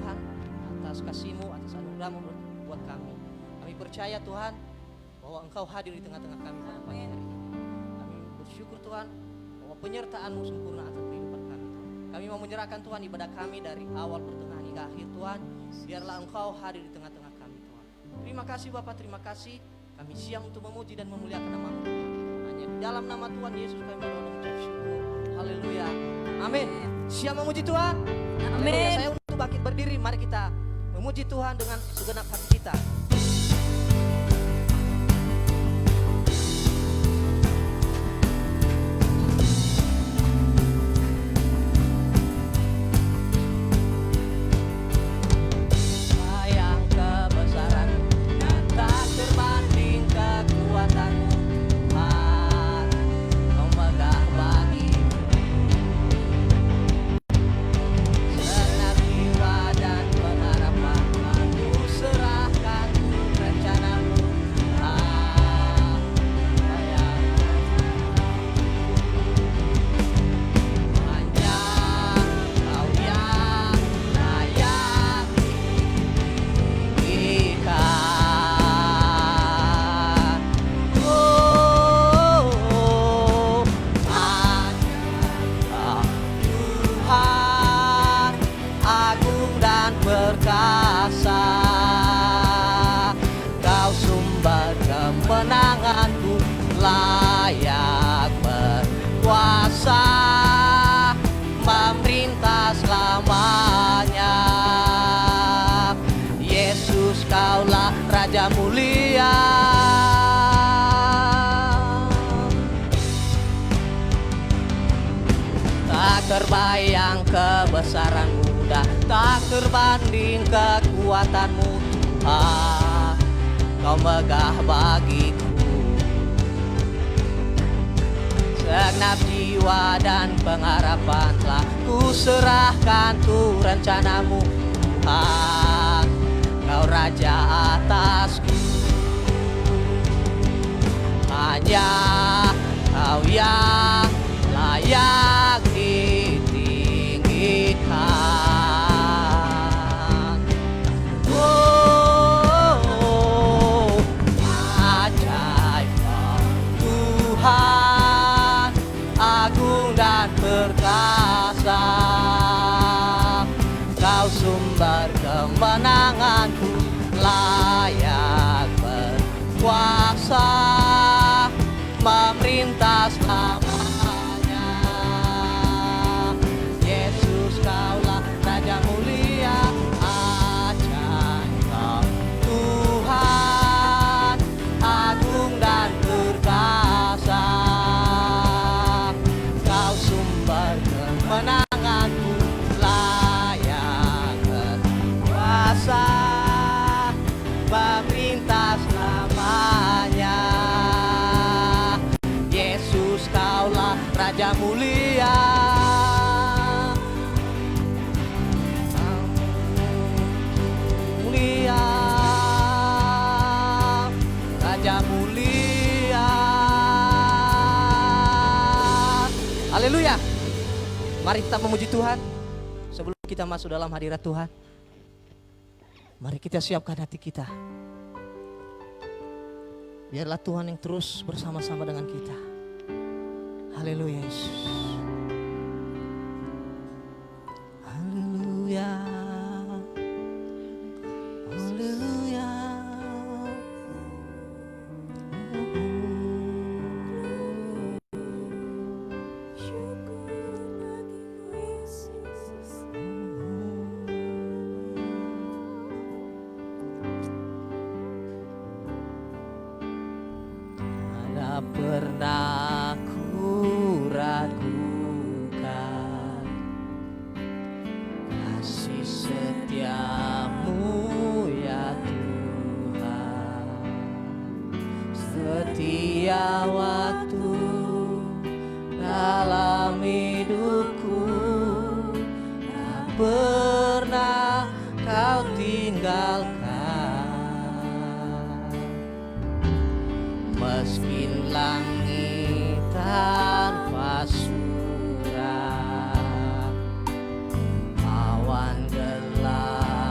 Tuhan atas kasih-Mu, atas anugerah-Mu buat kami. Kami percaya Tuhan bahwa Engkau hadir di tengah-tengah kami pada pagi hari ini. Kami bersyukur Tuhan bahwa penyertaan-Mu sempurna atas kehidupan kami Tuhan. Kami mau menyerahkan Tuhan ibadah kami dari awal pertengahan hingga akhir Tuhan. Biarlah Engkau hadir di tengah-tengah kami Tuhan. Terima kasih Bapa, terima kasih. Kami siap untuk memuji dan memuliakan nama-Mu Tuhan. Hanya di dalam nama Tuhan Yesus kami berdoa dan mengucap syukur. Haleluya. Amin. Siap memuji Tuhan? Amin. Saya untuk bangkit berdiri, mari kita memuji Tuhan dengan segenap hati kita. Layak berkuasa, memerintah selamanya. Yesus, Kaulah Raja mulia. Tak terbayang kebesaran-Mu dan tak terbanding kekuatan-Mu Tuhan. Kau megah bagiku segenap jiwa dan pengharapan, telah ku serahkan ku rencana-Mu Tuhan. Kau Raja atasku, hanya Kau yang layak ditinggikan. Oh, ajaib Tuhan, agung dan perkasa. Kau sumber kemenanganku, layak berkuasa, memerintah selamanya. Yesus, Kaulah Raja mulia. Ajaib Tuhan, agung dan perkasa. Kemenanganku, layak berkuasa, memerintah selamanya. Yesus, Kaulah Raja mulia. Mulia, Raja mulia. Haleluya. Mari kita memuji Tuhan. Sebelum kita masuk dalam hadirat Tuhan, mari kita siapkan hati kita. Biarlah Tuhan yang terus bersama-sama dengan kita. Haleluya Yesus. Haleluya. Haleluya. Pernah ku ragukan kasih setia-Mu ya Tuhan. Setia waktu dalam hidupku, tak pernah Kau tinggalkan. Meski langit tanpa surat, awan gelap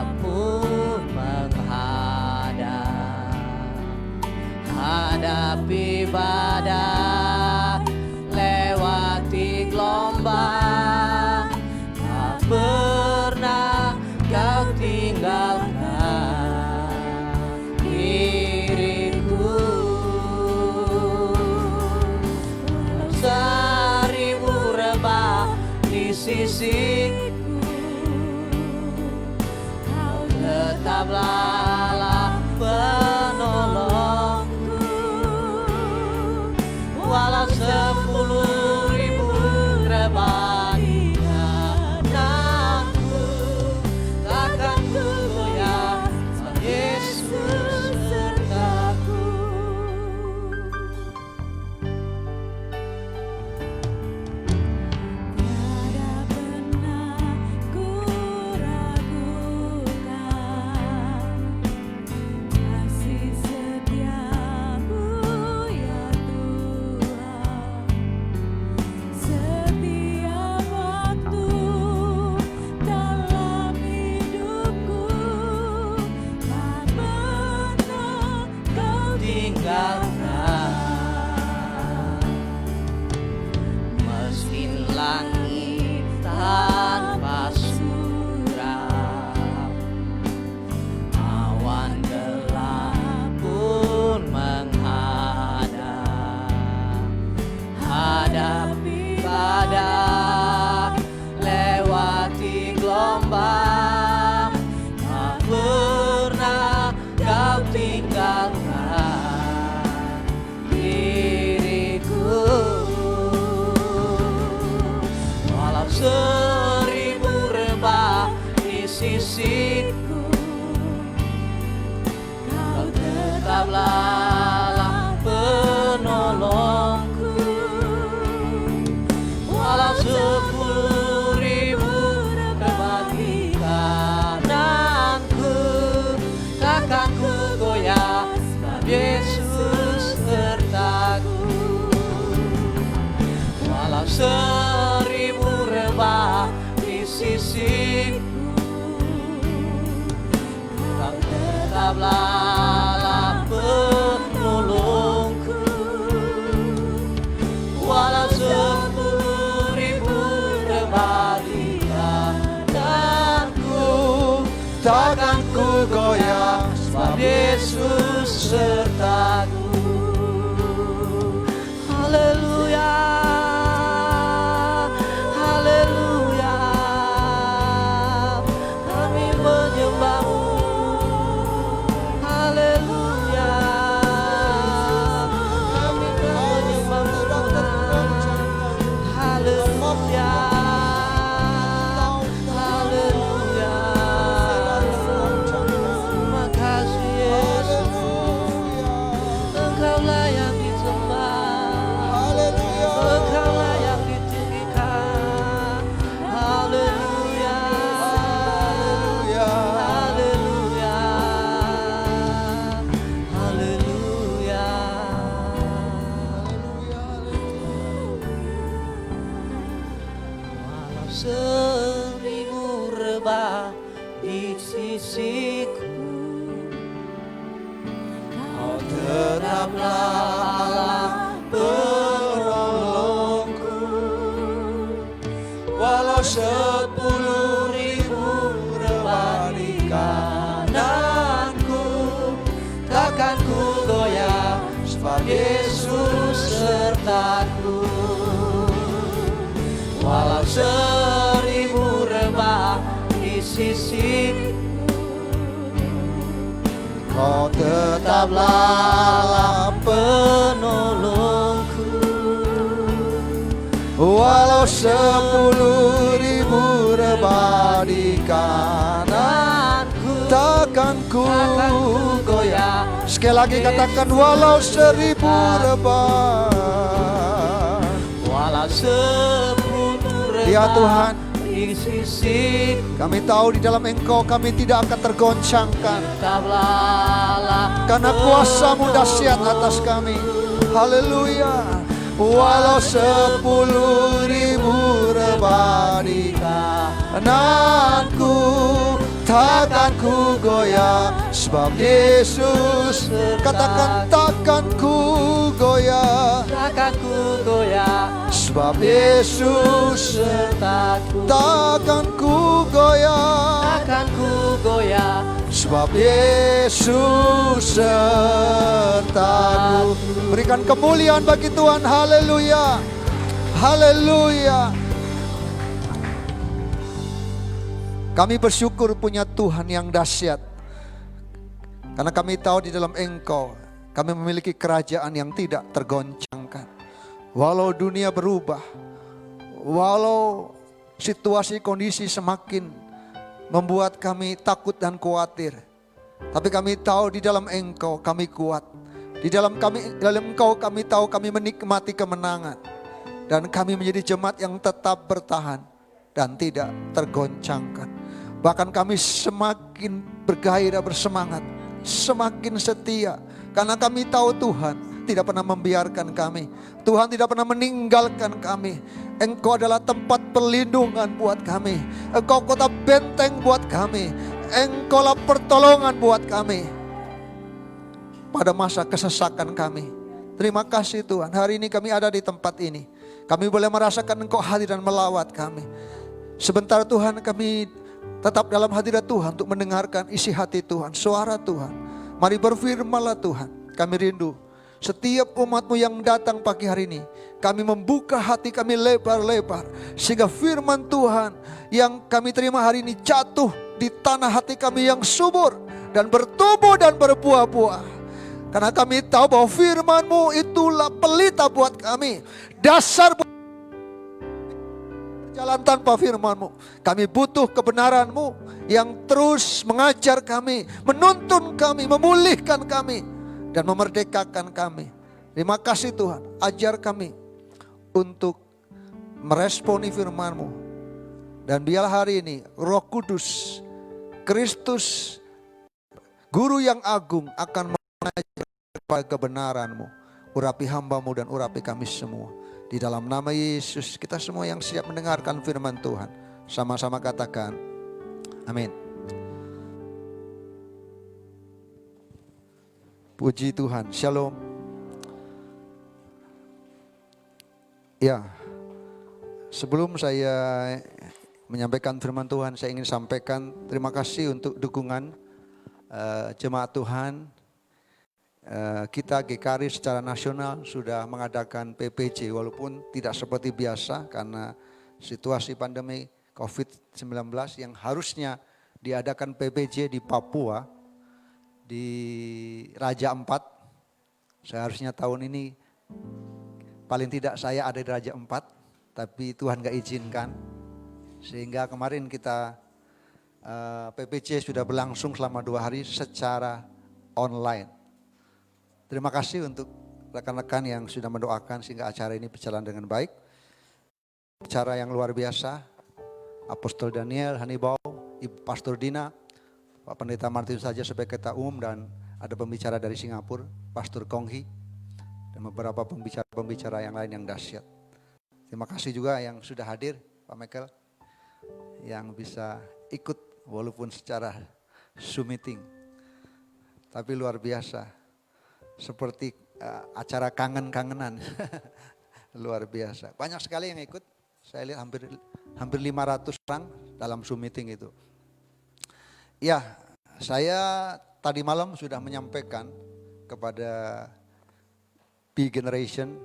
hadapi badai, lewati gelombang, tak pernah kau tinggalkan diriku. Seribu rebah di sisiku, kau tetaplah penolongku. Walau 10.000 rebah di kananku, takkan ku goyah, sebab Yesus sertaku. Tiada pernah ku ragukan kasih setiamu ya Tuhan. Setiap waktu dalam hidupku, tak pernah kau Tinggalkan meski langit tanpa suram, awan gelap pun menghadap. Hadapi badai, lewati gelombang, tak pernah kau tinggalkan diriku. Walau 1000 rebah di sisiku, kau tetaplah penolongku. Walau 10.000 rebah di kananku, takkan ku goyah, sebab Yesus sertaku. Walau 1000 rebah di sisiku, kau tetaplah penolongku. Walau 10.000 rebah di kananku, takkan ku goyah, sebab Yesus sertaku. Haleluya, haleluya, kami menyembahmu. Haleluya, kami menyembahmu. Haleluya, haleluya, terima kasih Yesus. Engkau layak disembah, Engkau layak ditinggikan. Haleluya, haleluya, haleluya. Walau 1000 rebah di sisiku, kau tetaplah penolongku. Walau 10.000 rebah di kananku, takkan ku goyah, sebab Yesus sertaku. Walau 1000 rebah di sisiku, kau tetaplah penolongku. Walau 10.000 rebah di kananku, takkan ku goyah. Sekali lagi katakan, walau 1000 rebah. Walau 10 rebah Ya Tuhan, di sisiku, kami tahu di dalam Engkau kami tidak akan tergoncangkan, tetaplah karena kuasa-Mu dahsyat atas kami. Haleluya. Walau 10.000 rebah di kananku, takkan ku goyah, sebab Yesus. Katakan takkan ku goyah, Takkan ku goyah, sebab Yesus. sertaku. Takkan ku goyah, Takkan ku goyah, sebab Yesus sertaku. Berikan kemuliaan bagi Tuhan. Haleluya, haleluya. Kami bersyukur punya Tuhan yang dahsyat, karena kami tahu di dalam Engkau kami memiliki kerajaan yang tidak tergoncangkan. Walau dunia berubah, walau situasi kondisi semakin membuat kami takut dan khawatir, tapi kami tahu di dalam Engkau kami kuat. Di dalam Engkau kami tahu kami menikmati kemenangan, dan kami menjadi jemaat yang tetap bertahan dan tidak tergoncangkan. Bahkan kami semakin bergairah, bersemangat, semakin setia, karena kami tahu Tuhan tidak pernah membiarkan kami. Tuhan tidak pernah meninggalkan kami. Engkau adalah tempat perlindungan buat kami. Engkau kota benteng buat kami. Engkau lah pertolongan buat kami pada masa kesesakan kami. Terima kasih Tuhan, hari ini kami ada di tempat ini. Kami boleh merasakan Engkau hadir dan melawat kami. Sebentar Tuhan, kami tetap dalam hadirat Tuhan untuk mendengarkan isi hati Tuhan, suara Tuhan. Mari berfirmanlah Tuhan, kami rindu setiap umat-Mu yang datang pagi hari ini. Kami membuka hati kami lebar-lebar, sehingga firman Tuhan yang kami terima hari ini jatuh di tanah hati kami yang subur dan bertumbuh dan berbuah-buah. Karena kami tahu bahwa firman-Mu itulah pelita buat kami, dasar jalan tanpa firman-Mu. Kami butuh kebenaran-Mu yang terus mengajar kami, menuntun kami, memulihkan kami, dan memerdekakan kami. Terima kasih Tuhan, ajar kami untuk meresponi firman-Mu. Dan biarlah hari ini Roh Kudus, Kristus, Guru yang agung akan mengajar kepada kebenaran-Mu. Urapi hamba-Mu dan urapi kami semua. Di dalam nama Yesus, kita semua yang siap mendengarkan firman Tuhan, sama-sama katakan amin. Puji Tuhan, shalom. Ya, sebelum saya menyampaikan firman Tuhan, saya ingin sampaikan terima kasih untuk dukungan jemaat Tuhan. Kita GKRI secara nasional sudah mengadakan PPJ walaupun tidak seperti biasa karena situasi pandemi COVID-19 yang harusnya diadakan PPJ di Papua, di Raja Ampat. Seharusnya tahun ini paling tidak saya ada di Raja Ampat, tapi Tuhan gak izinkan. Sehingga kemarin kita PPJ sudah berlangsung selama 2 hari secara online. Terima kasih untuk rekan-rekan yang sudah mendoakan sehingga acara ini berjalan dengan baik. Acara yang luar biasa, Apostol Daniel, Hanibau, Ibu Pastor Dina, Pak Pendeta Martin saja sebagai ketua umum, dan ada pembicara dari Singapura, Pastor Konghi, dan beberapa pembicara yang lain yang dahsyat. Terima kasih juga yang sudah hadir, Pak Michael, yang bisa ikut walaupun secara Zoom meeting. Tapi luar biasa. Seperti acara kangen-kangenan. Luar biasa. Banyak sekali yang ikut. Saya lihat hampir 500 orang dalam Zoom meeting itu. Ya, saya tadi malam sudah menyampaikan kepada B Generation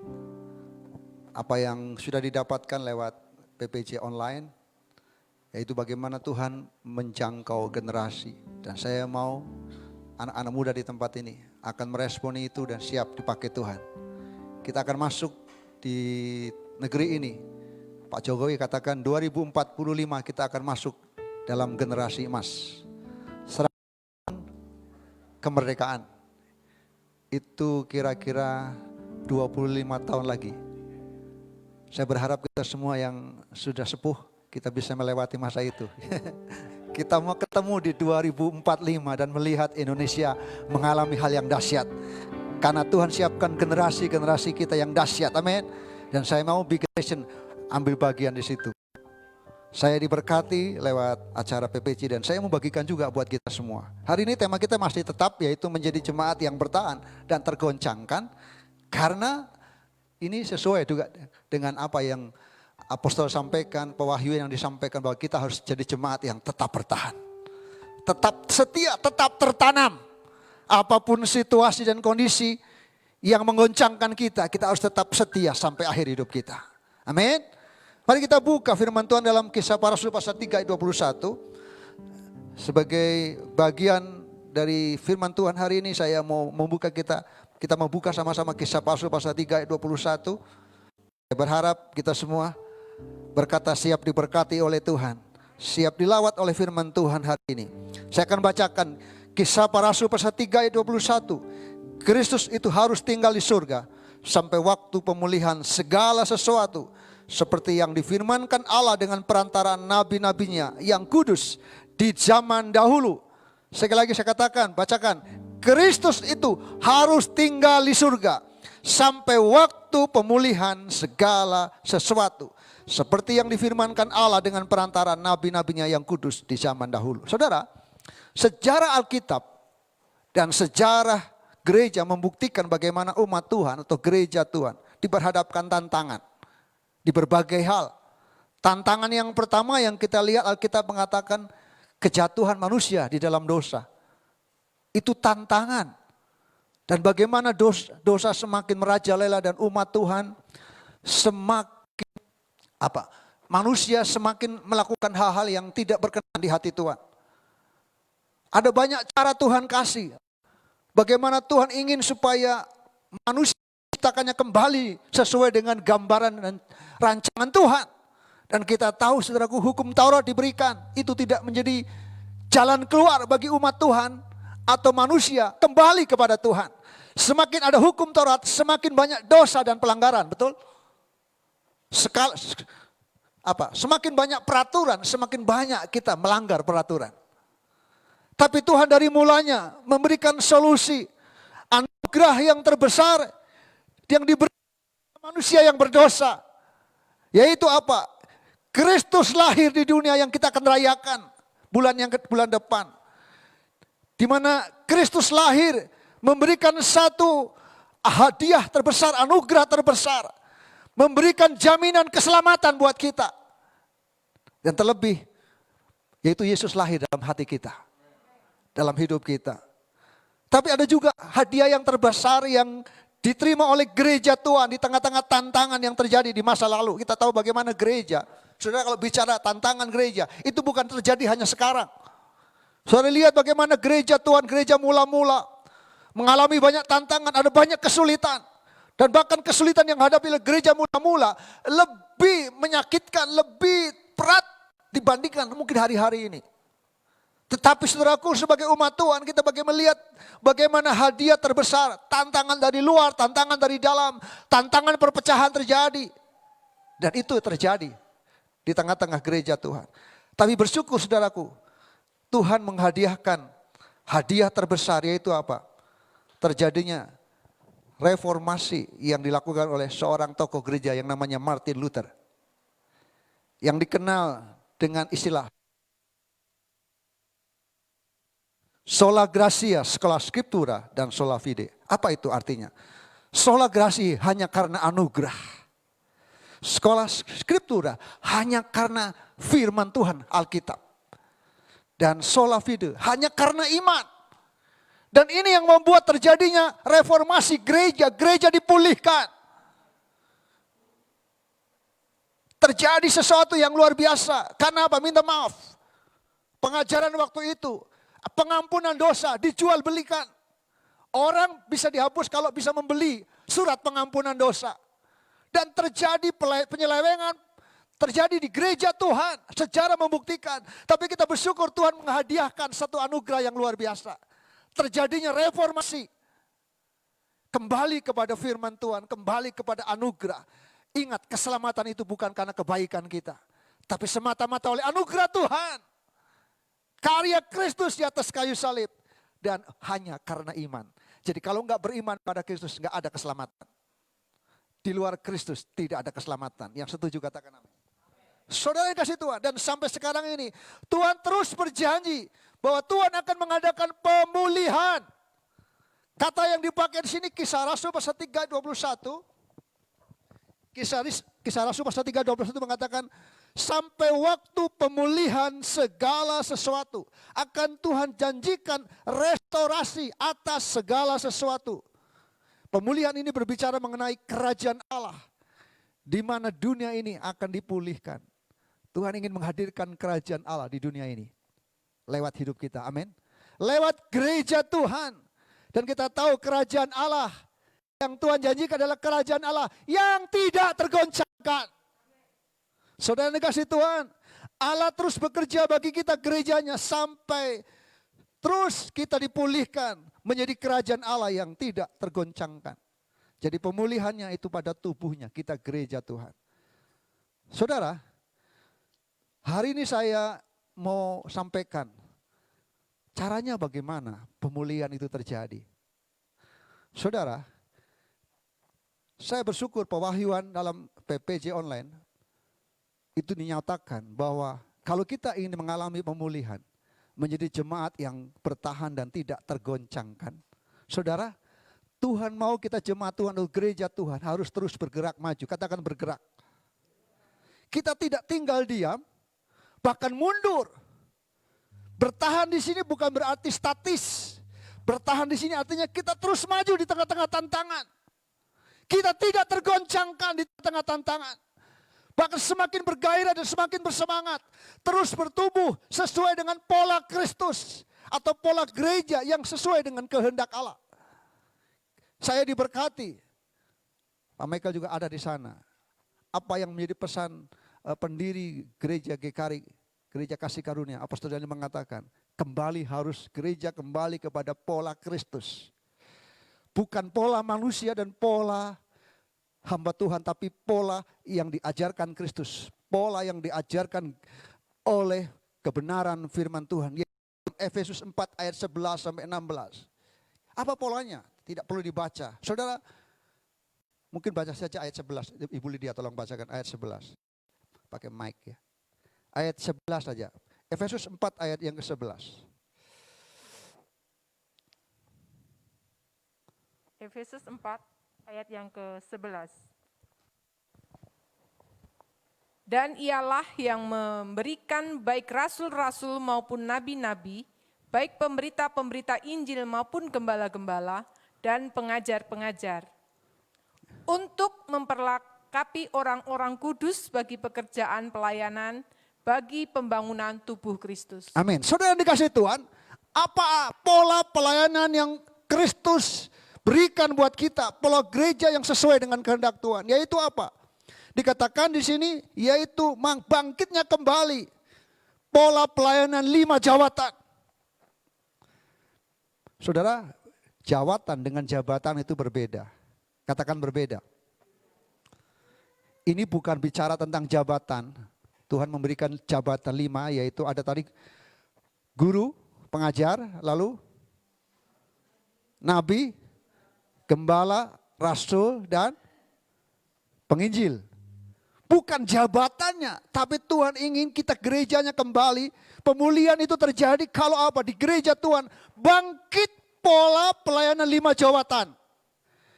apa yang sudah didapatkan lewat PPJ online, yaitu bagaimana Tuhan menjangkau generasi. Dan saya mau anak-anak muda di tempat ini akan meresponi itu dan siap dipakai Tuhan. Kita akan masuk di negeri ini. Pak Jokowi katakan 2045 kita akan masuk dalam generasi emas. Serangan kemerdekaan. Itu kira-kira 25 tahun lagi. Saya berharap kita semua yang sudah sepuh, kita bisa melewati masa itu. Kita mau ketemu di 2045 dan melihat Indonesia mengalami hal yang dahsyat. Karena Tuhan siapkan generasi-generasi kita yang dahsyat, amin. Dan saya mau Big Nation ambil bagian di situ. Saya diberkati lewat acara PPC dan saya membagikan juga buat kita semua. Hari ini tema kita masih tetap yaitu menjadi jemaat yang bertahan dan tergoncangkan. Karena ini sesuai juga dengan apa yang apostol sampaikan, pewahyuan yang disampaikan bahwa kita harus jadi jemaat yang tetap bertahan. Tetap setia, tetap tertanam. Apapun situasi dan kondisi yang menggoncangkan kita, kita harus tetap setia sampai akhir hidup kita. Amin. Mari kita buka firman Tuhan dalam Kisah Para Rasul pasal 3 ayat 21. Sebagai bagian dari firman Tuhan hari ini saya mau membuka kita mau buka sama-sama Kisah Para Rasul pasal 3 ayat 21. Saya berharap kita semua berkata siap diberkati oleh Tuhan. Siap dilawat oleh firman Tuhan hari ini. Saya akan bacakan Kisah Para Rasul pasal 3 ayat 21. Kristus itu harus tinggal di surga sampai waktu pemulihan segala sesuatu. Seperti yang difirmankan Allah dengan perantaraan nabi-nabinya yang kudus di zaman dahulu. Sekali lagi saya katakan, bacakan. Kristus itu harus tinggal di surga sampai waktu pemulihan segala sesuatu. Seperti yang difirmankan Allah dengan perantaraan nabi-nabinya yang kudus di zaman dahulu. Saudara, sejarah Alkitab dan sejarah gereja membuktikan bagaimana umat Tuhan atau gereja Tuhan diperhadapkan tantangan. Di berbagai hal. Tantangan yang pertama yang kita lihat Alkitab mengatakan kejatuhan manusia di dalam dosa. Itu tantangan. Dan bagaimana dosa semakin merajalela dan umat Tuhan semakin manusia semakin melakukan hal-hal yang tidak berkenan di hati Tuhan. Ada banyak cara Tuhan kasih. Bagaimana Tuhan ingin supaya manusia ciptakannya kembali sesuai dengan gambaran dan rancangan Tuhan. Dan kita tahu saudaraku, hukum Taurat diberikan. Itu tidak menjadi jalan keluar bagi umat Tuhan atau manusia kembali kepada Tuhan. Semakin ada hukum Taurat, semakin banyak dosa dan pelanggaran, betul? Semakin banyak peraturan, semakin banyak kita melanggar peraturan. Tapi Tuhan dari mulanya memberikan solusi, anugerah yang terbesar yang diberikan manusia yang berdosa. Yaitu apa? Kristus lahir di dunia yang kita akan rayakan bulan depan. Di mana Kristus lahir memberikan satu hadiah terbesar, anugerah terbesar. Memberikan jaminan keselamatan buat kita. Dan terlebih, yaitu Yesus lahir dalam hati kita. Dalam hidup kita. Tapi ada juga hadiah yang terbesar yang diterima oleh gereja Tuhan di tengah-tengah tantangan yang terjadi di masa lalu. Kita tahu bagaimana gereja. Saudara, kalau bicara tantangan gereja, itu bukan terjadi hanya sekarang. Saudara lihat bagaimana gereja Tuhan, gereja mula-mula mengalami banyak tantangan, ada banyak kesulitan. Dan bahkan kesulitan yang hadapi oleh gereja mula-mula lebih menyakitkan, lebih berat dibandingkan mungkin hari-hari ini. Tetapi saudaraku, sebagai umat Tuhan kita melihat bagaimana hadiah terbesar, tantangan dari luar, tantangan dari dalam, tantangan perpecahan terjadi. Dan itu terjadi di tengah-tengah gereja Tuhan. Tapi bersyukur saudaraku, Tuhan menghadiahkan hadiah terbesar, yaitu apa? Terjadinya reformasi yang dilakukan oleh seorang tokoh gereja yang namanya Martin Luther. Yang dikenal dengan istilah Sola Gratia, Sola Scriptura, dan Sola Fide. Apa itu artinya? Sola Gratia hanya karena anugerah. Sola Scriptura hanya karena firman Tuhan, Alkitab. Dan Sola Fide hanya karena iman. Dan ini yang membuat terjadinya reformasi gereja, gereja dipulihkan. Terjadi sesuatu yang luar biasa. Karena apa? Minta maaf. Pengajaran waktu itu, pengampunan dosa dijual belikan. Orang bisa dihapus kalau bisa membeli surat pengampunan dosa. Dan terjadi penyelewengan, terjadi di gereja Tuhan. Sejarah membuktikan. Tapi kita bersyukur Tuhan menghadiahkan satu anugerah yang luar biasa. Terjadinya reformasi. Kembali kepada firman Tuhan, kembali kepada anugerah. Ingat, keselamatan itu bukan karena kebaikan kita. Tapi semata-mata oleh anugerah Tuhan. Karya Kristus di atas kayu salib. Dan hanya karena iman. Jadi kalau enggak beriman pada Kristus, enggak ada keselamatan. Di luar Kristus tidak ada keselamatan. Yang setuju katakan amin. Saudara yang kasih Tuhan, dan sampai sekarang ini Tuhan terus berjanji bahwa Tuhan akan mengadakan pemulihan. Kata yang dipakai di sini Kisah Rasul pasal 3 ayat 21. Kisah Rasul pasal 3 ayat 21 mengatakan, sampai waktu pemulihan segala sesuatu akan Tuhan janjikan restorasi atas segala sesuatu. Pemulihan ini berbicara mengenai kerajaan Allah, di mana dunia ini akan dipulihkan. Tuhan ingin menghadirkan kerajaan Allah di dunia ini lewat hidup kita, amin. Lewat gereja Tuhan. Dan kita tahu kerajaan Allah yang Tuhan janjikan adalah kerajaan Allah yang tidak tergoncangkan. Saudara dikasih Tuhan, Allah terus bekerja bagi kita gerejanya sampai terus kita dipulihkan menjadi kerajaan Allah yang tidak tergoncangkan. Jadi pemulihannya itu pada tubuhnya, kita gereja Tuhan. Saudara, hari ini saya mau sampaikan caranya bagaimana pemulihan itu terjadi. Saudara, saya bersyukur pewahyuan dalam PPJ online itu dinyatakan bahwa kalau kita ingin mengalami pemulihan, menjadi jemaat yang bertahan dan tidak tergoncangkan. Saudara, Tuhan mau kita jemaat Tuhan atau gereja Tuhan harus terus bergerak maju. Katakan bergerak. Kita tidak tinggal diam, bahkan mundur. Bertahan di sini bukan berarti statis. Bertahan di sini artinya kita terus maju di tengah-tengah tantangan. Kita tidak tergoncangkan di tengah tantangan. Bahkan semakin bergairah dan semakin bersemangat. Terus bertumbuh sesuai dengan pola Kristus. Atau pola gereja yang sesuai dengan kehendak Allah. Saya diberkati. Pak Michael juga ada di sana. Apa yang menjadi pesan pendiri gereja GKRI, Gereja Kasih Karunia, Apostol Daniel mengatakan, gereja kembali kepada pola Kristus. Bukan pola manusia dan pola hamba Tuhan, tapi pola yang diajarkan Kristus. Pola yang diajarkan oleh kebenaran firman Tuhan. Efesus 4 ayat 11 sampai 16. Apa polanya? Tidak perlu dibaca. Saudara, mungkin baca saja ayat 11. Ibu Lydia tolong bacakan ayat 11. Pakai mic ya. Ayat 11 saja. Efesus 4 ayat yang ke-11. Efesus 4 ayat yang ke-11. Dan ialah yang memberikan baik rasul-rasul maupun nabi-nabi, baik pemberita-pemberita Injil maupun gembala-gembala dan pengajar-pengajar, untuk memperlengkapi orang-orang kudus bagi pekerjaan pelayanan, bagi pembangunan tubuh Kristus. Amin. Saudara yang dikasih Tuhan, apa pola pelayanan yang Kristus berikan buat kita, pola gereja yang sesuai dengan kehendak Tuhan, yaitu apa? Dikatakan di sini, yaitu bangkitnya kembali pola pelayanan 5 jawatan. Saudara, jawatan dengan jabatan itu berbeda. Katakan berbeda. Ini bukan bicara tentang jabatan. Tuhan memberikan jabatan 5, yaitu ada tadi guru, pengajar, lalu nabi, gembala, rasul, dan penginjil. Bukan jabatannya, tapi Tuhan ingin kita gerejanya kembali. Pemulihan itu terjadi kalau apa? Di gereja Tuhan bangkit pola pelayanan 5 jawatan.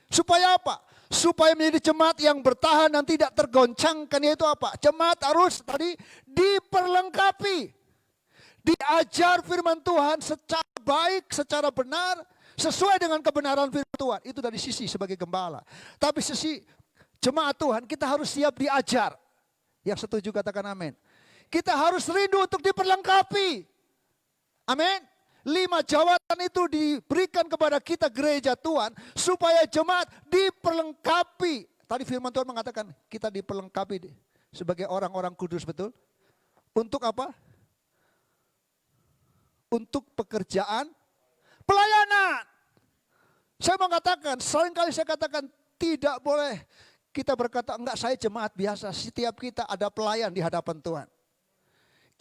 Supaya apa? Supaya menjadi jemaat yang bertahan dan tidak tergoncangkan, yaitu apa? Jemaat harus tadi diperlengkapi. Diajar firman Tuhan secara baik, secara benar, sesuai dengan kebenaran firman Tuhan. Itu dari sisi sebagai gembala. Tapi sisi jemaat Tuhan, kita harus siap diajar. Yang setuju katakan amin. Kita harus rindu untuk diperlengkapi. Amin. 5 jawatan itu diberikan kepada kita gereja Tuhan supaya jemaat diperlengkapi. Tadi firman Tuhan mengatakan kita diperlengkapi sebagai orang-orang kudus, betul? Untuk apa? Untuk pekerjaan pelayanan. Saya mengatakan, seringkali saya katakan tidak boleh kita berkata, enggak, saya jemaat biasa. Setiap kita ada pelayan di hadapan Tuhan.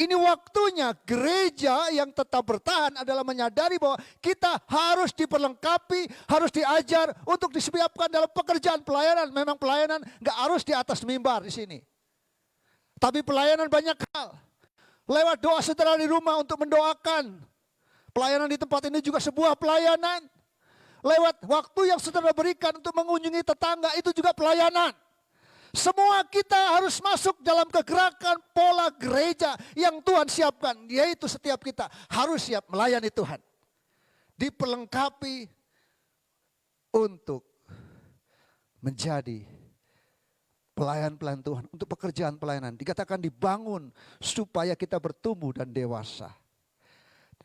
Ini waktunya gereja yang tetap bertahan adalah menyadari bahwa kita harus diperlengkapi, harus diajar untuk disiapkan dalam pekerjaan pelayanan. Memang pelayanan enggak harus di atas mimbar di sini. Tapi pelayanan banyak hal. Lewat doa saudara di rumah untuk mendoakan. Pelayanan di tempat ini juga sebuah pelayanan. Lewat waktu yang saudara berikan untuk mengunjungi tetangga itu juga pelayanan. Semua kita harus masuk dalam kegerakan pola gereja yang Tuhan siapkan. Yaitu setiap kita harus siap melayani Tuhan. Diperlengkapi untuk menjadi pelayan-pelayan Tuhan. Untuk pekerjaan pelayanan. Dikatakan dibangun supaya kita bertumbuh dan dewasa.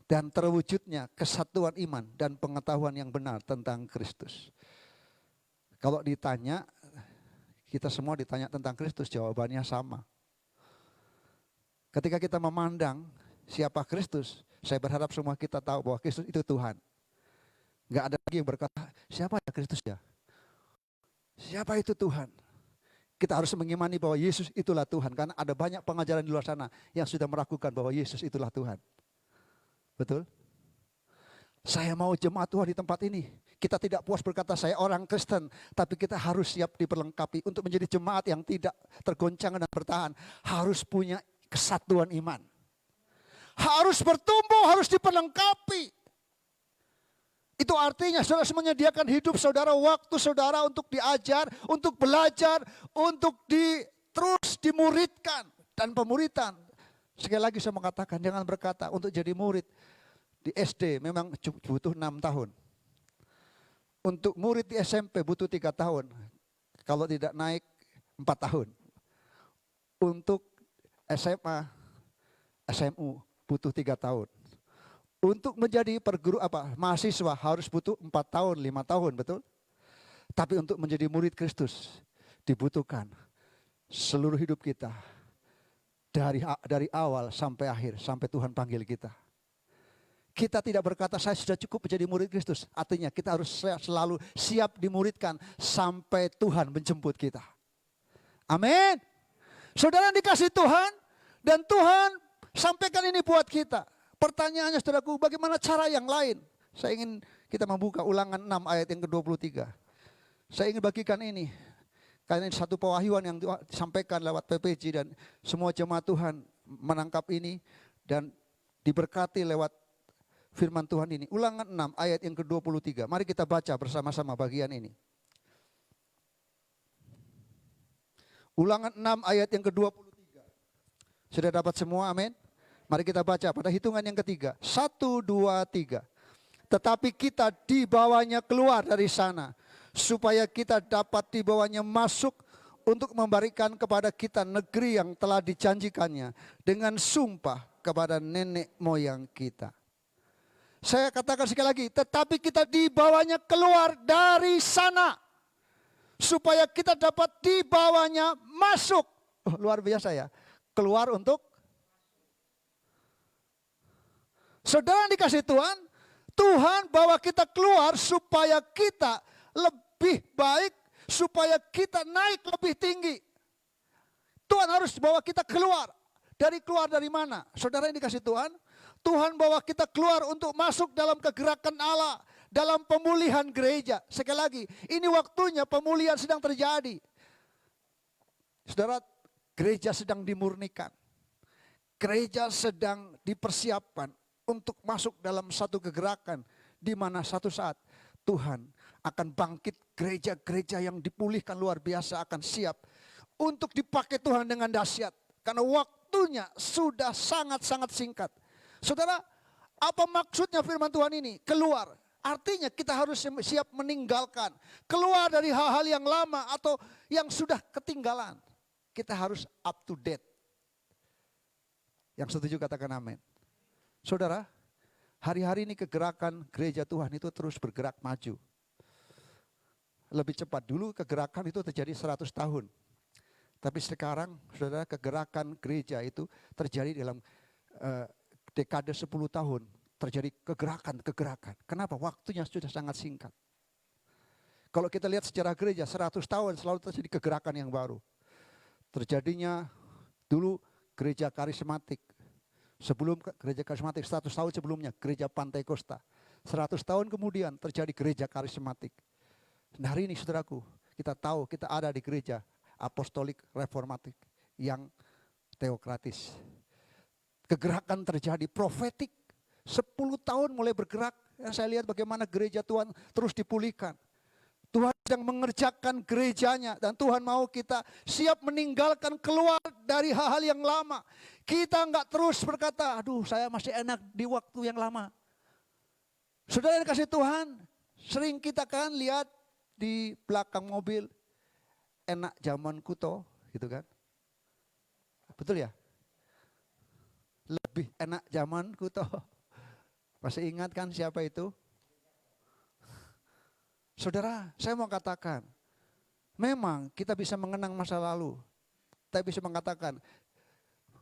Dan terwujudnya kesatuan iman dan pengetahuan yang benar tentang Kristus. Kalau ditanya, kita semua ditanya tentang Kristus, jawabannya sama. Ketika kita memandang siapa Kristus, saya berharap semua kita tahu bahwa Kristus itu Tuhan. Enggak ada lagi yang berkata, siapa ya Kristus ya? Siapa itu Tuhan? Kita harus mengimani bahwa Yesus itulah Tuhan. Karena ada banyak pengajaran di luar sana yang sudah meragukan bahwa Yesus itulah Tuhan. Betul? Saya mau jemaat Tuhan di tempat ini. Kita tidak puas berkata saya orang Kristen. Tapi kita harus siap diperlengkapi untuk menjadi jemaat yang tidak tergoncang dan bertahan. Harus punya kesatuan iman. Harus bertumbuh, harus diperlengkapi. Itu artinya saudara harus menyediakan hidup saudara, waktu saudara untuk diajar, untuk belajar, untuk terus dimuridkan. Dan pemuridan. Sekali lagi saya mengatakan, jangan berkata untuk jadi murid di SD memang butuh 6 tahun. Untuk murid di SMP butuh 3 tahun. Kalau tidak naik 4 tahun. Untuk SMA, SMU butuh 3 tahun. Untuk menjadi mahasiswa harus butuh 4 tahun, 5 tahun, betul? Tapi untuk menjadi murid Kristus dibutuhkan seluruh hidup kita. Dari awal sampai akhir, sampai Tuhan panggil kita. Kita tidak berkata saya sudah cukup menjadi murid Kristus. Artinya kita harus selalu siap dimuridkan sampai Tuhan menjemput kita. Amin. Saudara dikasih Tuhan dan Tuhan sampaikan ini buat kita. Pertanyaannya saudaraku, bagaimana cara yang lain? Saya ingin kita membuka Ulangan 6 ayat yang ke-23. Saya ingin bagikan ini. Karena ini satu pewahyuan yang disampaikan lewat PPJ dan semua jemaat Tuhan menangkap ini dan diberkati lewat firman Tuhan ini. Ulangan 6 ayat yang ke-23. Mari kita baca bersama-sama bagian ini. Ulangan 6 ayat yang ke-23. Sudah dapat semua, amin? Mari kita baca pada hitungan yang ketiga. 1, 2, 3. Tetapi kita dibawanya keluar dari sana. Supaya kita dapat dibawanya masuk untuk memberikan kepada kita negeri yang telah dijanjikannya. Dengan sumpah kepada nenek moyang kita. Saya katakan sekali lagi. Tetapi kita dibawanya keluar dari sana. Supaya kita dapat dibawanya masuk. Oh, luar biasa ya. Keluar untuk. Saudara yang dikasih Tuhan. Tuhan bawa kita keluar supaya kita lebih baik, supaya kita naik lebih tinggi. Tuhan harus bawa kita keluar. Keluar dari mana? Saudara yang dikasih Tuhan, Tuhan bawa kita keluar untuk masuk dalam kegerakan Allah, dalam pemulihan gereja. Sekali lagi, ini waktunya pemulihan sedang terjadi. Saudara, gereja sedang dimurnikan. Gereja sedang dipersiapkan untuk masuk dalam satu kegerakan di mana satu saat Tuhan akan bangkit gereja-gereja yang dipulihkan luar biasa akan siap untuk dipakai Tuhan dengan dahsyat. Karena waktunya sudah sangat-sangat singkat. Saudara, apa maksudnya firman Tuhan ini? Keluar. Artinya kita harus siap meninggalkan. Keluar dari hal-hal yang lama atau yang sudah ketinggalan. Kita harus up to date. Yang setuju katakan amin. Saudara, hari-hari ini kegerakan gereja Tuhan itu terus bergerak maju. Lebih cepat dulu kegerakan itu terjadi 100 tahun. Tapi sekarang saudara kegerakan gereja itu terjadi dalam dekade 10 tahun. Terjadi kegerakan. Kenapa? Waktunya sudah sangat singkat. Kalau kita lihat sejarah gereja 100 tahun selalu terjadi kegerakan yang baru. Terjadinya dulu gereja karismatik. Sebelum gereja karismatik 100 tahun sebelumnya gereja Pantai Kosta. 100 tahun kemudian terjadi gereja karismatik. Dan hari ini saudaraku, kita tahu kita ada di gereja apostolik reformatik yang teokratis. Kegerakan terjadi, profetik. 10 tahun mulai bergerak. Saya lihat bagaimana gereja Tuhan terus dipulihkan. Tuhan sedang mengerjakan gerejanya dan Tuhan mau kita siap meninggalkan, keluar dari hal-hal yang lama. Kita enggak terus berkata, aduh saya masih enak di waktu yang lama. Saudara yang kasih Tuhan, sering kita kan lihat di belakang mobil, enak zamanku toh, gitu kan. Betul ya? Lebih enak zamanku toh. Masih ingat kan siapa itu? Saudara, saya mau katakan, memang kita bisa mengenang masa lalu, tapi bisa mengatakan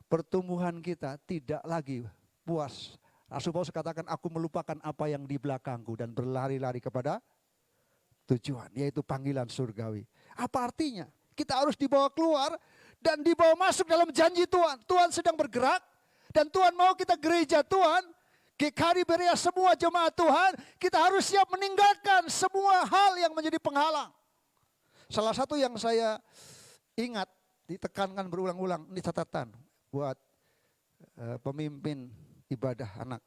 pertumbuhan kita tidak lagi puas. Rasul Paulus katakan, aku melupakan apa yang di belakangku dan berlari-lari kepada tujuan, yaitu panggilan surgawi. Apa artinya? Kita harus dibawa keluar dan dibawa masuk dalam janji Tuhan. Tuhan sedang bergerak dan Tuhan mau kita gereja Tuhan, GKRI Berea, semua jemaat Tuhan, kita harus siap meninggalkan semua hal yang menjadi penghalang. Salah satu yang saya ingat, ditekankan berulang-ulang, ini catatan buat pemimpin ibadah anak.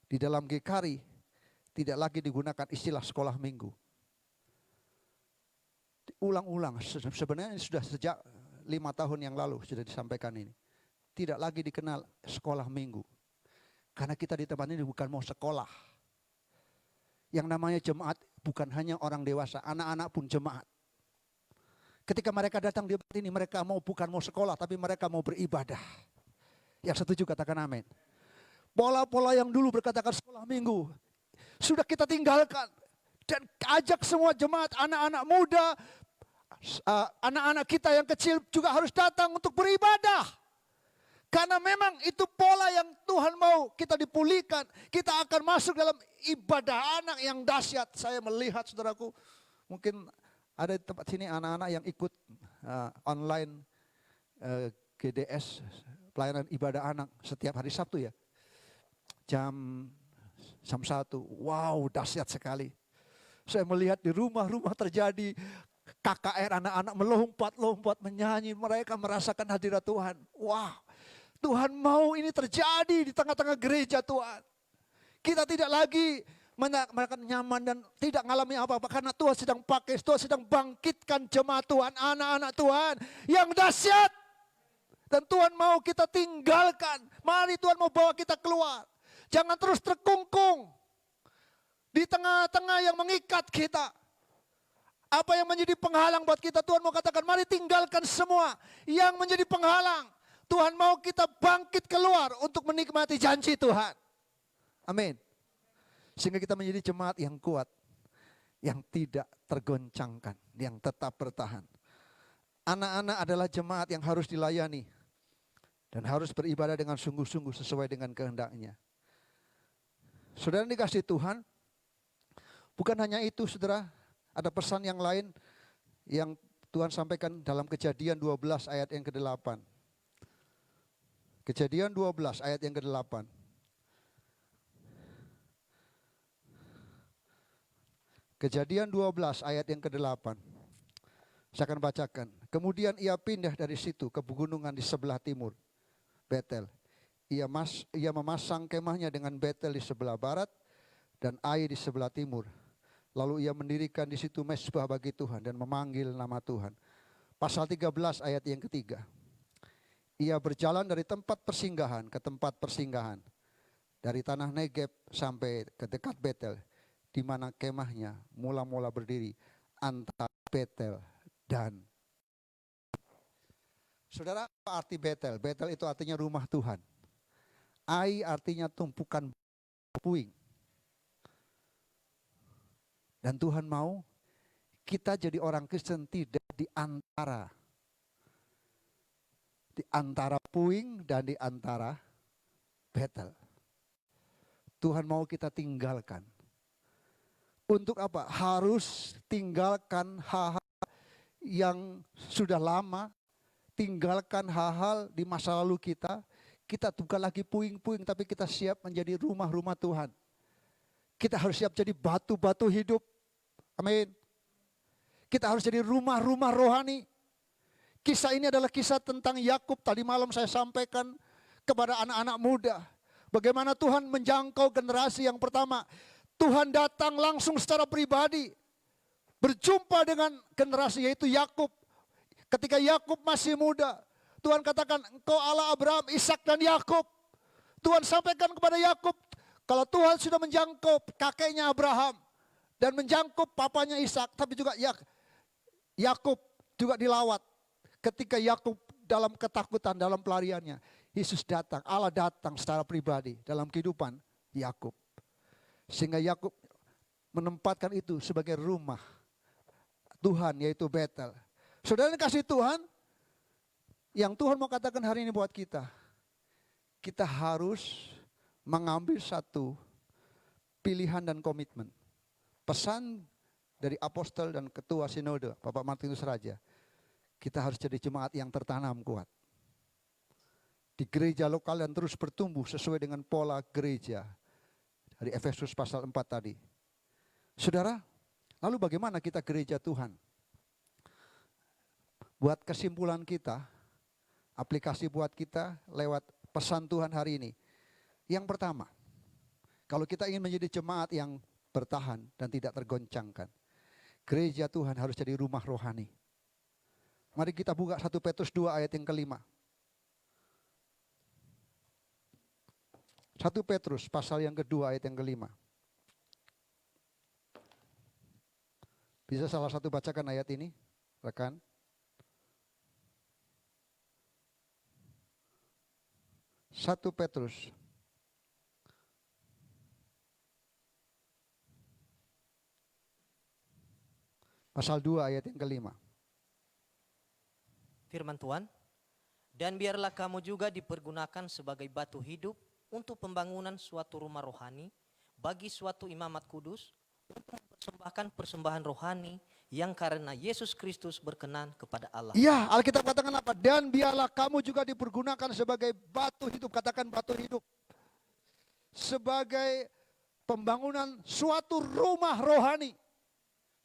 Di dalam GKRI tidak lagi digunakan istilah sekolah minggu. Ulang-ulang, sebenarnya sudah sejak 5 tahun yang lalu sudah disampaikan ini. Tidak lagi dikenal sekolah minggu. Karena kita di tempat ini bukan mau sekolah. Yang namanya jemaat bukan hanya orang dewasa, anak-anak pun jemaat. Ketika mereka datang di tempat ini, mereka bukan mau sekolah, tapi mereka mau beribadah. Yang setuju katakan amin. Pola-pola yang dulu berkatakan sekolah minggu, sudah kita tinggalkan. Dan ajak semua jemaat, anak-anak muda, anak-anak kita yang kecil juga harus datang untuk beribadah. Karena memang itu pola yang Tuhan mau kita dipulihkan. Kita akan masuk dalam ibadah anak yang dahsyat. Saya melihat saudaraku, mungkin ada di tempat sini anak-anak yang ikut online GDS, pelayanan ibadah anak setiap hari Sabtu ya. Jam 1. Wow, dahsyat sekali. Saya melihat di rumah-rumah terjadi KKR, anak-anak melompat-lompat menyanyi. Mereka merasakan hadirat Tuhan. Wow. Tuhan mau ini terjadi di tengah-tengah gereja Tuhan. Kita tidak lagi mereka nyaman dan tidak mengalami apa-apa. Karena Tuhan sedang pakai, Tuhan sedang bangkitkan jemaat Tuhan, anak-anak Tuhan yang dahsyat. Dan Tuhan mau kita tinggalkan. Mari Tuhan mau bawa kita keluar. Jangan terus terkungkung di tengah-tengah yang mengikat kita. Apa yang menjadi penghalang buat kita, Tuhan mau katakan mari tinggalkan semua yang menjadi penghalang. Tuhan mau kita bangkit keluar untuk menikmati janji Tuhan. Amin. Sehingga kita menjadi jemaat yang kuat, yang tidak tergoncangkan, yang tetap bertahan. Anak-anak adalah jemaat yang harus dilayani dan harus beribadah dengan sungguh-sungguh sesuai dengan kehendaknya. Saudara dikasih Tuhan, bukan hanya itu saudara, ada pesan yang lain yang Tuhan sampaikan dalam Kejadian 12 ayat yang ke-8. Kejadian 12 ayat yang ke-8. Kejadian 12 ayat yang ke-8. Saya akan bacakan. Kemudian ia pindah dari situ ke pegunungan di sebelah timur, Betel. Ia memasang kemahnya dengan Betel di sebelah barat dan Ai di sebelah timur. Lalu ia mendirikan di situ mezbah bagi Tuhan dan memanggil nama Tuhan. Pasal 13 ayat yang ketiga. Ia berjalan dari tempat persinggahan ke tempat persinggahan, dari tanah Negeb sampai ke dekat Betel, di mana kemahnya mula-mula berdiri antara Betel dan. Saudara, apa arti Betel? Betel itu artinya rumah Tuhan. Ai artinya tumpukan puing. Dan Tuhan mau kita jadi orang Kristen tidak di antara puing dan di antara Betel. Tuhan mau kita tinggalkan. Untuk apa? Harus tinggalkan hal-hal yang sudah lama, tinggalkan hal-hal di masa lalu kita. Kita bukan lagi puing-puing, tapi kita siap menjadi rumah-rumah Tuhan. Kita harus siap jadi batu-batu hidup. Amin. Kita harus jadi rumah-rumah rohani. Kisah ini adalah kisah tentang Yakub. Tadi malam saya sampaikan kepada anak-anak muda. Bagaimana Tuhan menjangkau generasi yang pertama. Tuhan datang langsung secara pribadi. Berjumpa dengan generasi yaitu Yakub. Ketika Yakub masih muda. Tuhan katakan, engkau Allah Abraham, Ishak dan Yakub. Tuhan sampaikan kepada Yakub. Kalau Tuhan sudah menjangkau kakeknya Abraham. Dan menjangkau papanya Ishak. Tapi juga Yakub juga dilawat. Ketika Yakub dalam ketakutan, dalam pelariannya, Yesus datang, Allah datang secara pribadi dalam kehidupan Yakub. Sehingga Yakub menempatkan itu sebagai rumah Tuhan, yaitu Betel. Saudara kasih Tuhan, yang Tuhan mau katakan hari ini buat kita, kita harus mengambil satu pilihan dan komitmen. Pesan dari apostol dan ketua sinode, Bapak Martinus Raja. Kita harus jadi jemaat yang tertanam kuat. Di gereja lokal yang terus bertumbuh sesuai dengan pola gereja. Dari Efesus pasal 4 tadi. Saudara, lalu bagaimana kita gereja Tuhan? Buat kesimpulan kita, aplikasi buat kita lewat pesan Tuhan hari ini. Yang pertama, kalau kita ingin menjadi jemaat yang bertahan dan tidak tergoncangkan, gereja Tuhan harus jadi rumah rohani. Mari kita buka 1 Petrus 2 ayat yang kelima. 1 Petrus pasal yang kedua ayat yang kelima. Bisa salah satu bacakan ayat ini, rekan? Satu Petrus pasal 2 ayat yang kelima. Firman Tuhan, dan biarlah kamu juga dipergunakan sebagai batu hidup untuk pembangunan suatu rumah rohani bagi suatu imamat kudus untuk mempersembahkan persembahan rohani yang karena Yesus Kristus berkenan kepada Allah. Ya, Alkitab katakan apa? Dan biarlah kamu juga dipergunakan sebagai batu hidup, katakan batu hidup. Sebagai pembangunan suatu rumah rohani.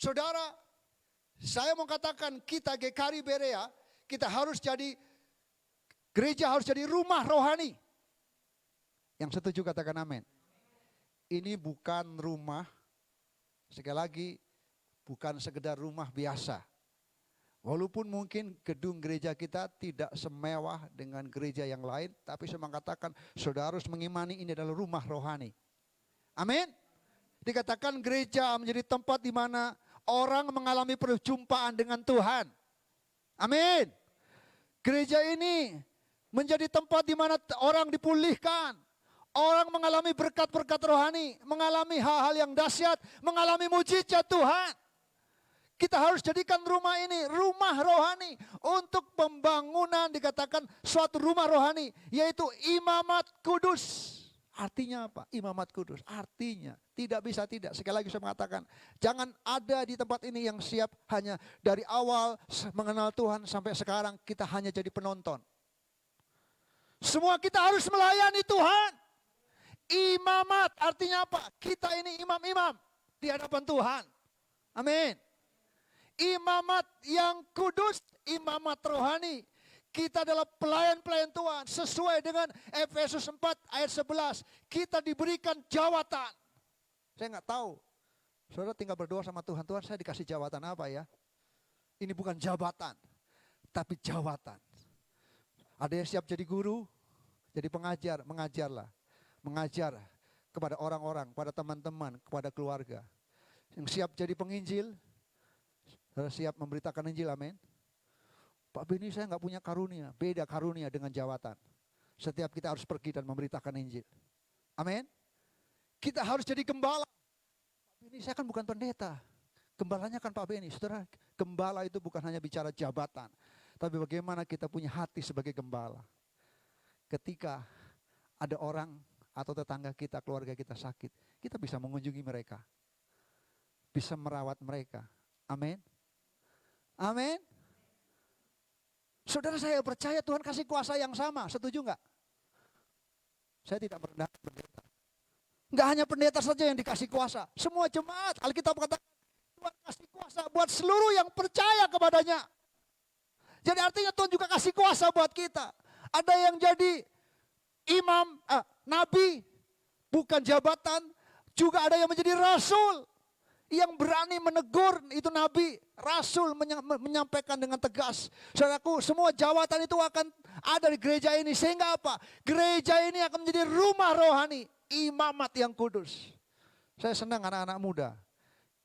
Saudara, saya mau katakan kita GKRI Berea, kita harus jadi, gereja harus jadi rumah rohani. Yang setuju katakan amin. Ini bukan rumah, sekali lagi, bukan sekedar rumah biasa. Walaupun mungkin gedung gereja kita tidak semewah dengan gereja yang lain, tapi saya mengatakan saudara harus mengimani ini adalah rumah rohani. Amin. Dikatakan gereja menjadi tempat di mana orang mengalami perjumpaan dengan Tuhan. Amin. Gereja ini menjadi tempat di mana orang dipulihkan. Orang mengalami berkat-berkat rohani, mengalami hal-hal yang dahsyat, mengalami mujizat Tuhan. Kita harus jadikan rumah ini rumah rohani untuk pembangunan, dikatakan suatu rumah rohani, yaitu imamat kudus. Artinya apa? Imamat kudus. Artinya tidak bisa tidak. Sekali lagi saya mengatakan, jangan ada di tempat ini yang siap hanya dari awal mengenal Tuhan sampai sekarang kita hanya jadi penonton. Semua kita harus melayani Tuhan. Imamat artinya apa? Kita ini imam-imam di hadapan Tuhan. Amin. Imamat yang kudus, imamat rohani. Kita adalah pelayan-pelayan Tuhan sesuai dengan Efesus 4 ayat 11. Kita diberikan jawatan. Saya nggak tahu. Saudara tinggal berdoa sama Tuhan. Tuhan, saya dikasih jawatan apa ya? Ini bukan jabatan, tapi jawatan. Ada yang siap jadi guru, jadi pengajar, mengajarlah. Mengajar kepada orang-orang, kepada teman-teman, kepada keluarga. Yang siap jadi penginjil, siap memberitakan Injil, amin. Pak Beni, saya nggak punya karunia. Beda karunia dengan jawatan. Setiap kita harus pergi dan memberitakan Injil. Amin. Kita harus jadi gembala. Pak Beni, saya kan bukan pendeta. Gembalanya kan Pak Beni. Saudara, gembala itu bukan hanya bicara jabatan. Tapi bagaimana kita punya hati sebagai gembala. Ketika ada orang atau tetangga kita, keluarga kita sakit, kita bisa mengunjungi mereka. Bisa merawat mereka. Amin. Amin. Saudara, saya percaya Tuhan kasih kuasa yang sama. Setuju enggak? Saya tidak merendahkan pendeta. Enggak hanya pendeta saja yang dikasih kuasa. Semua jemaat, Alkitab katakan Tuhan kasih kuasa buat seluruh yang percaya kepadanya. Jadi artinya Tuhan juga kasih kuasa buat kita. Ada yang jadi imam, nabi, bukan jabatan. Juga ada yang menjadi rasul. Yang berani menegur, itu nabi, rasul menyampaikan dengan tegas. Saudaraku, semua jabatan itu akan ada di gereja ini. Sehingga apa? Gereja ini akan menjadi rumah rohani, imamat yang kudus. Saya senang anak-anak muda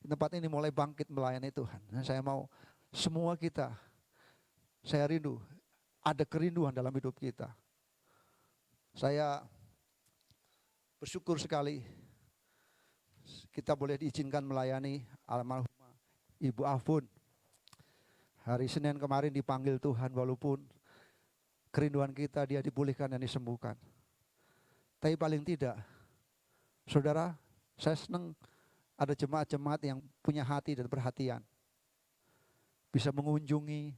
di tempat ini mulai bangkit melayani Tuhan. Dan saya mau semua kita, saya rindu, ada kerinduan dalam hidup kita. Saya bersyukur sekali kita boleh diizinkan melayani almarhumah Ibu Afun. Hari Senin kemarin dipanggil Tuhan, walaupun kerinduan kita dia dipulihkan dan disembuhkan. Tapi paling tidak, saudara, saya senang ada jemaat-jemaat yang punya hati dan perhatian. Bisa mengunjungi,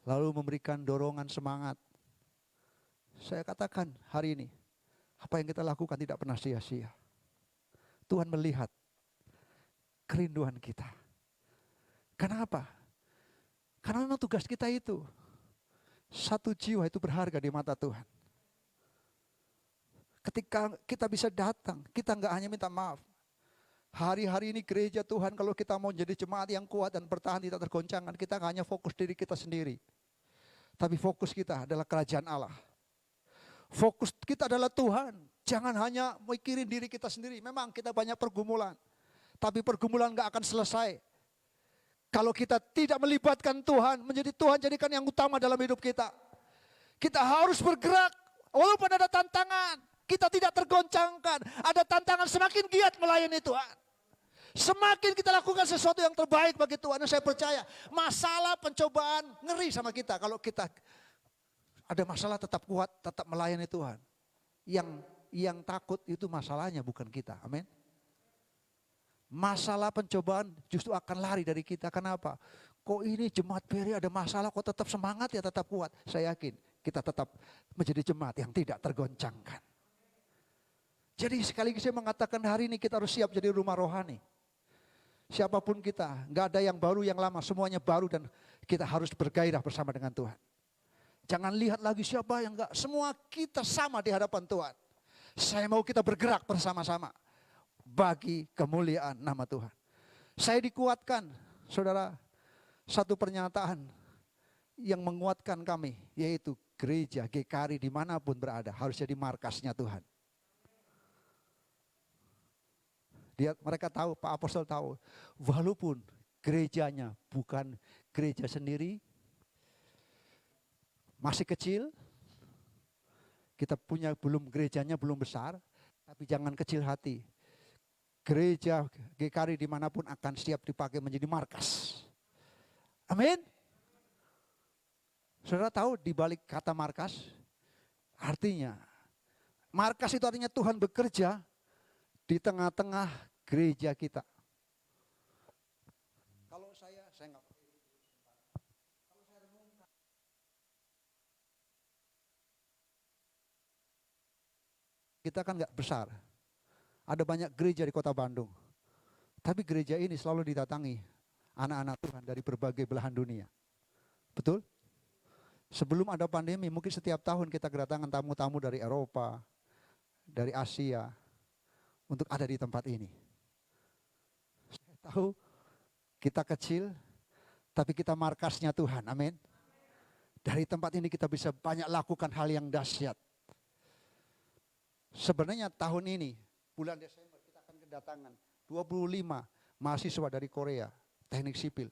lalu memberikan dorongan semangat. Saya katakan hari ini, apa yang kita lakukan tidak pernah sia-sia. Tuhan melihat kerinduan kita. Kenapa? Karena memang tugas kita itu, satu jiwa itu berharga di mata Tuhan. Ketika kita bisa datang, kita nggak hanya minta maaf. Hari-hari ini gereja Tuhan, kalau kita mau jadi jemaat yang kuat dan bertahan tidak tergoncangkan, kita nggak hanya fokus diri kita sendiri. Tapi fokus kita adalah kerajaan Allah. Fokus kita adalah Tuhan. Jangan hanya mikirin diri kita sendiri. Memang kita banyak pergumulan. Tapi pergumulan gak akan selesai kalau kita tidak melibatkan Tuhan. Menjadi Tuhan jadikan yang utama dalam hidup kita. Kita harus bergerak. Walaupun ada tantangan, kita tidak tergoncangkan. Ada tantangan, semakin giat melayani Tuhan. Semakin kita lakukan sesuatu yang terbaik bagi Tuhan. Dan saya percaya masalah pencobaan ngeri sama kita. Kalau kita ada masalah tetap kuat, tetap melayani Tuhan. Yang takut itu masalahnya bukan kita. Amin. Masalah pencobaan justru akan lari dari kita. Kenapa? Kok ini jemaat Beri ada masalah, kok tetap semangat ya, tetap kuat. Saya yakin kita tetap menjadi jemaat yang tidak tergoncangkan. Jadi sekali lagi saya mengatakan hari ini kita harus siap jadi rumah rohani. Siapapun kita, gak ada yang baru yang lama, semuanya baru dan kita harus bergairah bersama dengan Tuhan. Jangan lihat lagi siapa yang gak, semua kita sama di hadapan Tuhan. Saya mau kita bergerak bersama-sama bagi kemuliaan nama Tuhan. Saya dikuatkan, saudara, satu pernyataan yang menguatkan kami, yaitu gereja GKRI dimanapun berada harus jadi markasnya Tuhan. Mereka tahu, Pak Apostol tahu, walaupun gerejanya bukan gereja sendiri, masih kecil, kita punya gerejanya belum besar, tapi jangan kecil hati. Gereja GKRI dimanapun akan siap dipakai menjadi markas. Amin. Saudara tahu di balik kata markas, artinya, markas itu artinya Tuhan bekerja di tengah-tengah gereja kita. Kalau saya nggak. Kita kan nggak besar. Ada banyak gereja di kota Bandung. Tapi gereja ini selalu didatangi anak-anak Tuhan dari berbagai belahan dunia. Betul? Sebelum ada pandemi, mungkin setiap tahun kita kedatangan tamu-tamu dari Eropa, dari Asia, untuk ada di tempat ini. Saya tahu kita kecil, tapi kita markasnya Tuhan, amin. Dari tempat ini kita bisa banyak lakukan hal yang dahsyat. Sebenarnya tahun ini, bulan Desember kita akan kedatangan 25 mahasiswa dari Korea, teknik sipil.